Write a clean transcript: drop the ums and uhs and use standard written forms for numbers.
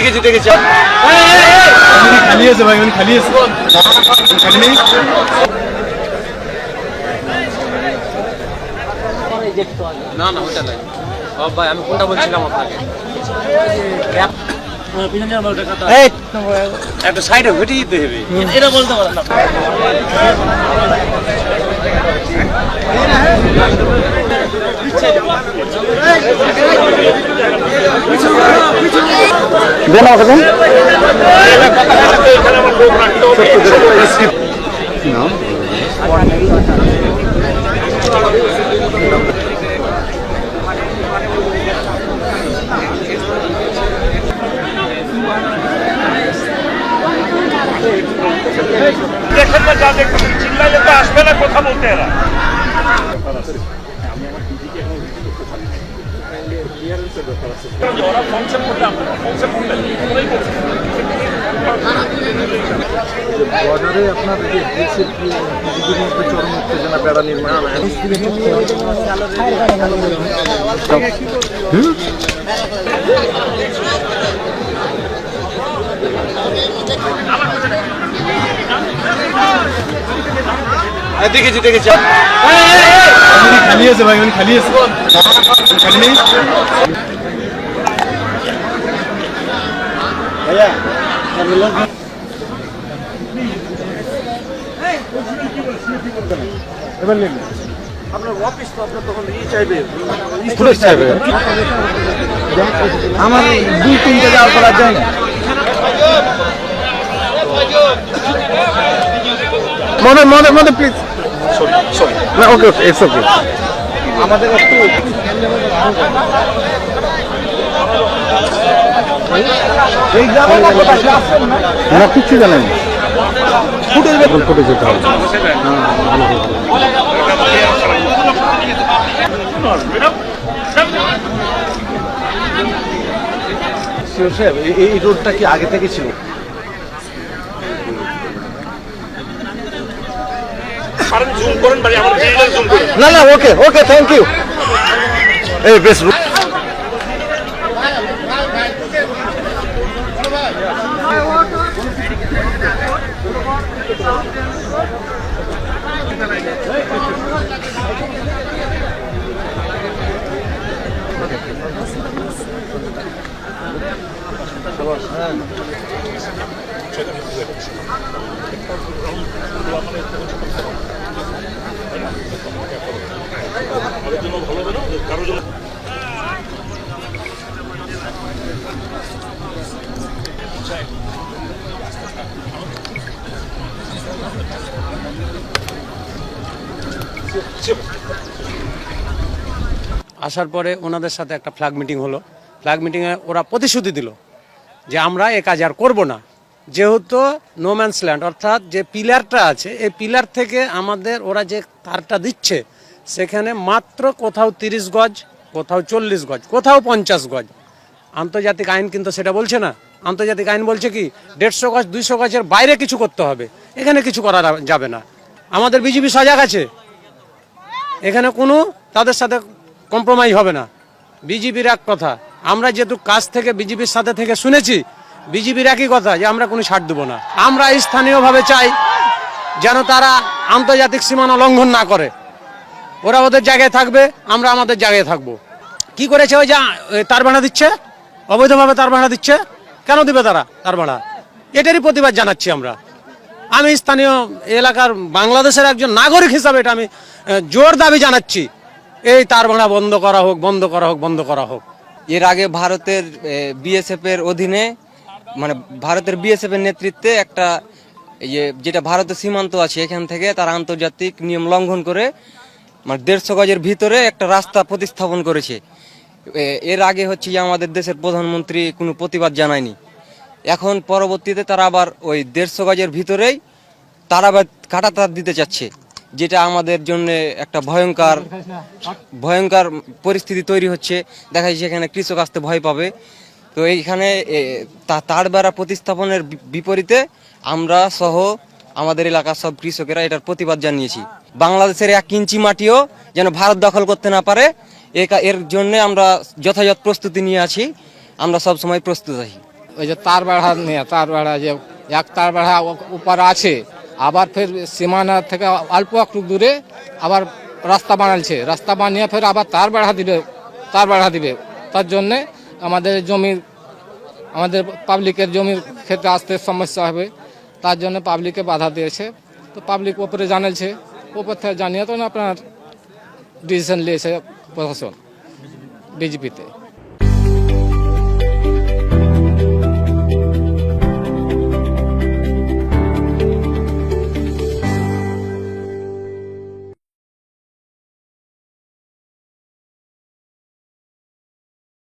দেখেছি দেখেছি খালি আছে ভাই, মানে খালি আছে, খালি নেই। না না ওটা নাই ভাই, আমি কোনটা বলছিলাম আপনাকে, একটা সাইডে ঘুরে দিতে হবে, এটা বলতে পারেন না। দেখেন না, যা দেখতেছেন, চিল্লাইলে তো আসবে না কথা বলতে এরা। ওরা ফংশন করলে আপনারা ফংশন করলেন বর্ডারে আপনার যে দেশের বিজিবির মধ্যে চরম উত্তেজনা, বেড়া নির্মাণ, দেখেছি দেখেছি খালি আছে ভাই, মানে খালি আছে, খালি নেই। এবার নেন আপনার অফিস তো, আপনার তখন চাইবে ফুটেজ চাইবে, আমার 2-3 যাওয়ার পর যায় না। মনে মনে মনে প্লিজ, না ওকে ওকে, ইটস ওকে। আমাদের একটু না কিছু জানেন, ফুটে ফুটে যেতে হবে। এই রোডটা কি আগে থেকে ছিল? না না ওকে ওকে, থ্যাংক ইউ। এই বেশ আসার পরে ওনাদের সাথে একটা ফ্ল্যাগ মিটিং হলো। ফ্ল্যাগ মিটিংয়ে ওরা প্রতিশ্রুতি দিল যে আমরা এ কাজ আর করবো না, যেহেতু নো ম্যানস ল্যান্ড, অর্থাৎ যে পিলারটা আছে এই পিলার থেকে আমাদের ওরা যে তারটা দিচ্ছে সেখানে মাত্র কোথাও 30 গজ, কোথাও 40 গজ, কোথাও 50 গজ। আন্তর্জাতিক আইন কিন্তু সেটা বলছে না। আন্তর্জাতিক আইন বলছে কি 150 গজ 200 গজের বাইরে কিছু করতে হবে, এখানে কিছু করা যাবে না। আমাদের বিজেপি সজাগ আছে, এখানে কোনো তাদের সাথে কম্প্রোমাইজ হবে না। বিজেপির এক কথা, আমরা যেহেতু কাজ থেকে বিজেপির সাথে থেকে শুনেছি, বিজেপির একই কথা যে আমরা কোনো ছাড় দেবো না। আমরা স্থানীয়ভাবে চাই যেন তারা আন্তর্জাতিক সীমানা লঙ্ঘন না করে, ওরা ওদের জায়গায় থাকবে, আমরা আমাদের জায়গায় থাকবো। কি করেছে ওই যে তার ভাড়া দিচ্ছে, অবৈধভাবে তার ভাড়া দিচ্ছে, কেন দিবে তারা তার ভাড়া? এটারই প্রতিবাদ জানাচ্ছি আমরা। আমি স্থানীয় এলাকার বাংলাদেশের একজন নাগরিক হিসাবে এটা আমি জোর দাবি জানাচ্ছি, এই তার ভাড়া বন্ধ করা হোক, বন্ধ করা হোক, বন্ধ করা হোক। এর আগে ভারতের বিএসএফ এর অধীনে, মানে ভারতের বিএসএফ এর নেতৃত্বে একটা যেটা ভারতের সীমান্ত আছে এখান থেকে তারা আন্তর্জাতিক নিয়ম লঙ্ঘন করে মানে 150 গজের ভিতরে একটা রাস্তা প্রতিস্থাপন করেছে। এর আগে হচ্ছে যে আমাদের দেশের প্রধানমন্ত্রী কোনো প্রতিবাদ জানায়নি, এখন পরবর্তীতে তারা আবার ওই 150 গজের ভিতরেই তারা আবার কাটা তার দিতে চাচ্ছে, যেটা আমাদের জন্য একটা ভয়ঙ্কর পরিস্থিতি তৈরি হচ্ছে। দেখা যাচ্ছে এখানে কৃষক আসতে ভয় পাবে। তো এইখানে তার বেড়া প্রতিস্থাপনের বিপরীতে আমরা সহ আমাদের এলাকার সব কৃষকেরা এটার প্রতিবাদ জানিয়েছি। বাংলাদেশের 1 ইঞ্চি মাটিও যেন ভারত দখল করতে না পারে, এর জন্য আমরা যথাযথ প্রস্তুতি নিয়ে আছি, আমরা সব সময় প্রস্তুত আছি। ওই যে তার বেড়া নিয়ে তার বেড়া যে এক তার বেড়া উপর আছে, আবার ফের সীমানা থেকে অল্প একটু দূরে আবার রাস্তা বানালছে, রাস্তা বানিয়ে ফের আবার তার বেড়া দিবে। তার জন্যে আমাদের পাবলিকের জমির ক্ষেত্রে আসতে সমস্যা হবে, তার জন্য পাবলিকে বাধা দিয়েছে। তো পাবলিক ওপরে জানালছে, ওপর থেকে জানিয়ে তো আপনার ডিসিশন নিয়েছে প্রশাসন বিজেপিতে।